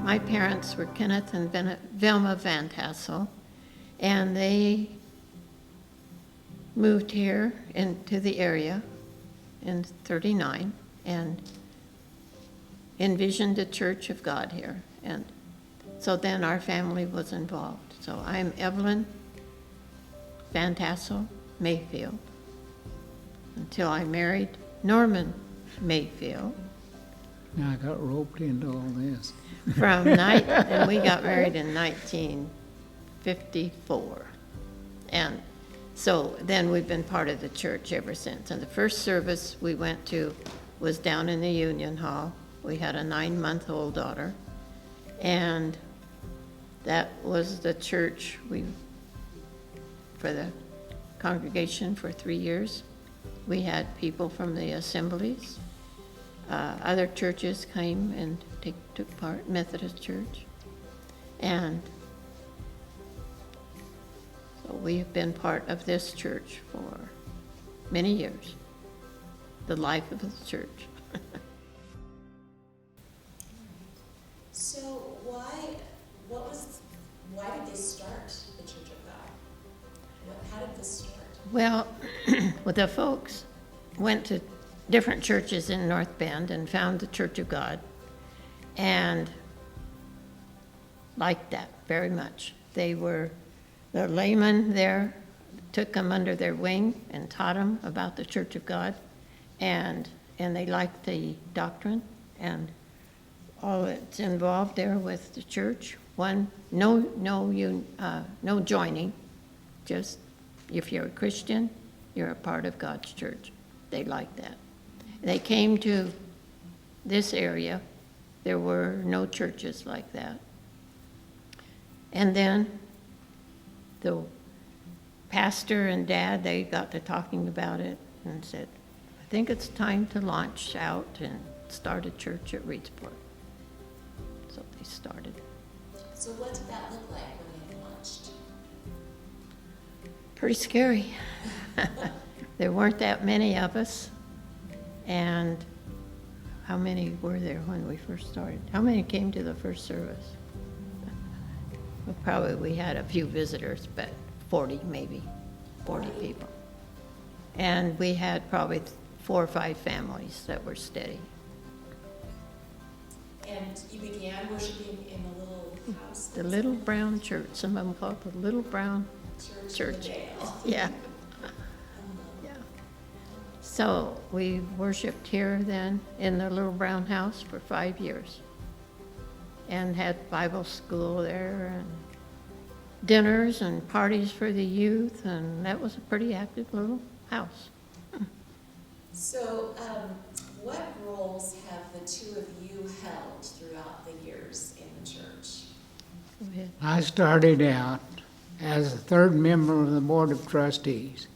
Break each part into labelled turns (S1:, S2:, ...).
S1: my parents were Kenneth and Velma Van Tassel, and they moved here into the area in '39 and envisioned a Church of God here. And so then our family was involved. So I'm Evelyn Van Tassel Mayfield until I married Norman Mayfield.
S2: Now I got roped into all this.
S1: And we got married in 1954. And so then we've been part of the church ever since. And the first service we went to was down in the Union Hall. We had a 9-month-old daughter. And that was the church for the congregation for 3 years. We had people from the assemblies. Other churches came and took part, Methodist Church. And so we've been part of this church for many years, the life of the church.
S3: So why did they start the Church of God? How did this start?
S1: Well, the folks went to different churches in North Bend and found the Church of God and liked that very much. The laymen there took them under their wing and taught them about the Church of God, and they liked the doctrine and all that's involved there with the church. No joining, just if you're a Christian, you're a part of God's church. They liked that. They came to this area. There were no churches like that. And then the pastor and dad, they got to talking about it and said, I think it's time to launch out and start a church at Reedsport. So they started.
S3: So what did that look like when you launched?
S1: Pretty scary. There weren't that many of us. And how many were there when we first started? How many came to the first service? Well, probably we had a few visitors, but 40 maybe, 40 people. And we had probably 4 or 5 families that were steady.
S3: And you began worshiping in the little house?
S1: The Little Brown Church, some of them call it the Little Brown Church. Yeah. Yeah. So we worshiped here then in the Little Brown House for 5 years and had Bible school there and dinners and parties for the youth, and that was a pretty active little house.
S3: So what roles have the two of you held throughout the years in the church?
S1: Go ahead.
S2: I started out as the 3rd member of the Board of Trustees.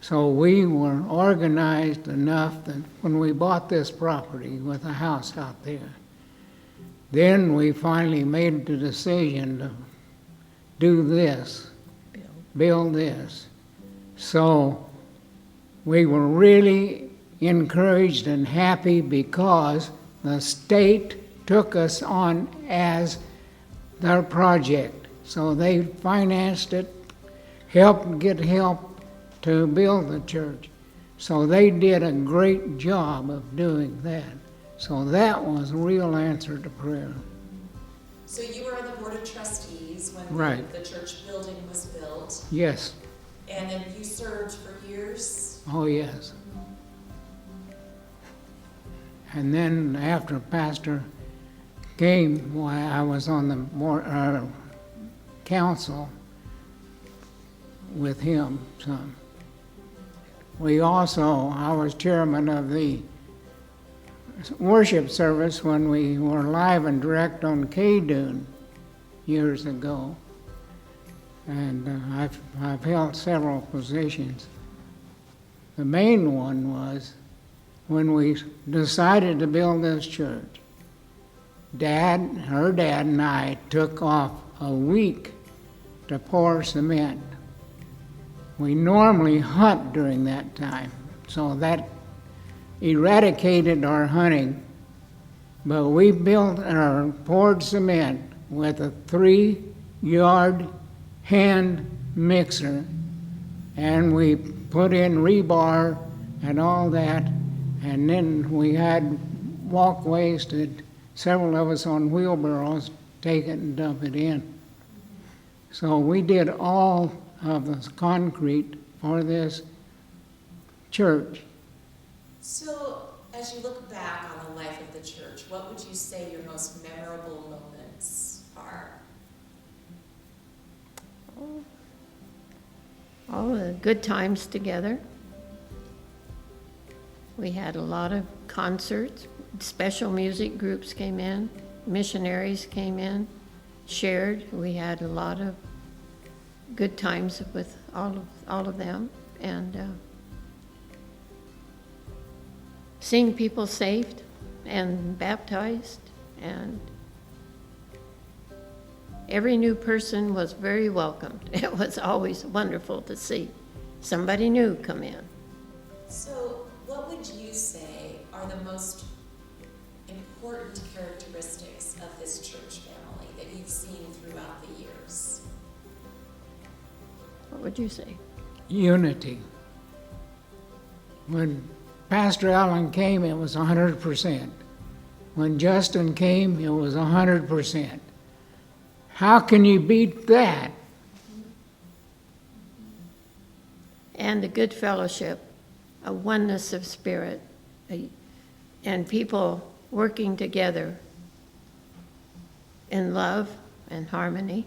S2: So we were organized enough that when we bought this property with a house out there, then we finally made the decision to do this, build this. So we were really encouraged and happy because the state took us on as their project. So they financed it, helped get help to build the church. So they did a great job of doing that. So that was a real answer to prayer.
S3: So you were on the Board of Trustees when
S2: Right.
S3: the church building was built,
S2: Yes.
S3: and then you served for years?
S2: Oh, yes. And then after Pastor came, why I was on the board, council with him some. I was chairman of the worship service when we were live and direct on K-Dune years ago. And I've held several positions. The main one was when we decided to build this church. Her dad and I took off a week to pour cement. We normally hunt during that time, so that eradicated our hunting But we built our poured cement with a 3-yard hand mixer, and we put in rebar and all that, and then we had walkways that several of us on wheelbarrows take it and dump it in. So we did all of the concrete for this church.
S3: So, as you look back on the life of the church, what would you say your most memorable moments are?
S1: All the good times together. We had a lot of concerts, special music groups came in, missionaries came in, shared. We had a lot of good times with all of them, and seeing people saved and baptized, and every new person was very welcomed. It was always wonderful to see somebody new come in.
S3: So, what would you say are the most important characteristics of this church family that you've seen throughout the years?
S1: What would you say?
S2: Unity. When Pastor Allen came, it was 100%. When Justin came, it was 100%. How can you beat that?
S1: And a good fellowship, a oneness of spirit, and people working together in love and harmony.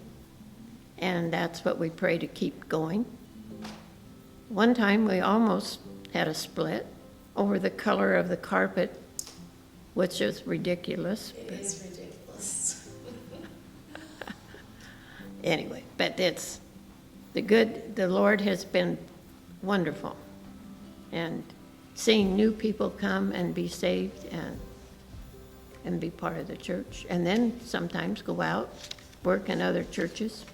S1: And that's what we pray to keep going. One time we almost had a split over the color of the carpet, which is ridiculous.
S3: It is ridiculous.
S1: Anyway, but it's the Lord has been wonderful. And seeing new people come and be saved and be part of the church. And then sometimes go out, work in other churches,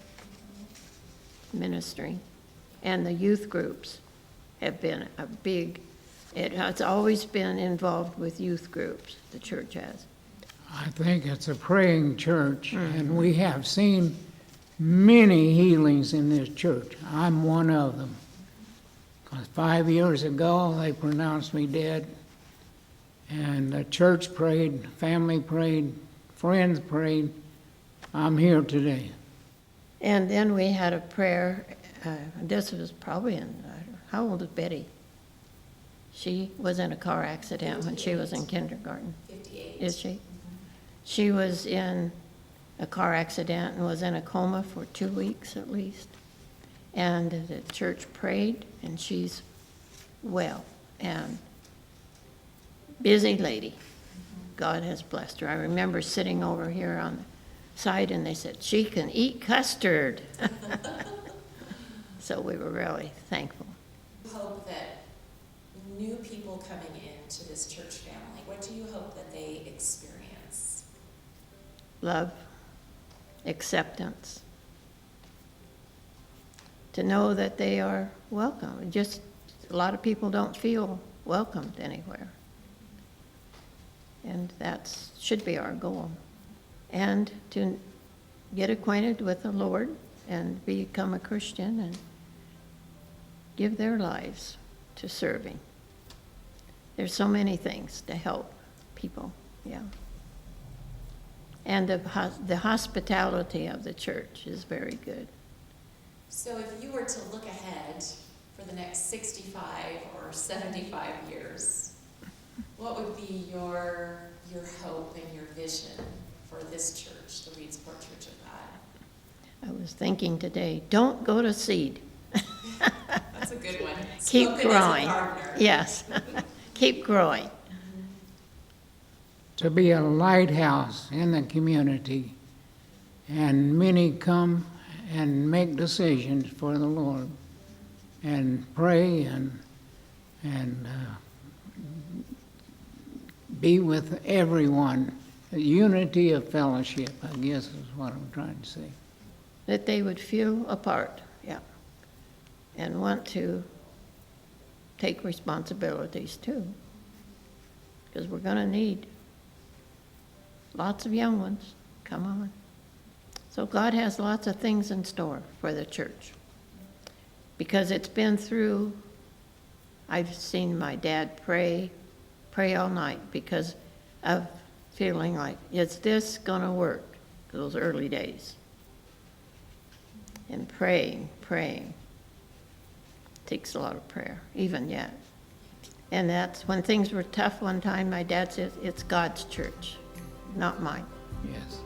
S1: ministering. And the youth groups have been a big, it has always been involved with youth groups, the church has.
S2: I think it's a praying church, and we have seen many healings in this church. I'm one of them. Because 5 years ago, they pronounced me dead. And the church prayed, family prayed, friends prayed. I'm here today.
S1: And then we had a prayer, this was probably how old is Betty? She was in a car accident when she was in kindergarten.
S3: 58.
S1: Is she? She was in a car accident and was in a coma for 2 weeks at least. And the church prayed, and she's well, and busy lady. God has blessed her. I remember sitting over here on the side, and they said, she can eat custard. So we were really thankful.
S3: Hope that new people coming into this church family, what do you hope that they experience?
S1: Love, acceptance, to know that they are welcome. Just a lot of people don't feel welcomed anywhere. And that should be our goal. And to get acquainted with the Lord and become a Christian and give their lives to serving. There's so many things to help people, yeah. And the hospitality of the church is very good.
S3: So if you were to look ahead for the next 65 or 75 years, what would be your hope and your vision for this church, the Reedsport Church of God?
S1: I was thinking today, don't go to seed.
S3: That's a good one.
S1: Keep
S3: Spoken as a
S1: growing.
S3: gardener.
S1: Yes, keep growing.
S2: To be a lighthouse in the community, and many come and make decisions for the Lord and pray and be with everyone. A unity of fellowship, I guess is what I'm trying to say.
S1: That they would feel a part, yeah, and want to take responsibilities too, because we're going to need lots of young ones. Come on. So God has lots of things in store for the church. Because it's been through, I've seen my dad pray all night because of feeling like, is this going to work? Those early days. And praying. Takes a lot of prayer, even yet. And that's when things were tough one time, my dad said, it's God's church, not mine.
S2: Yes.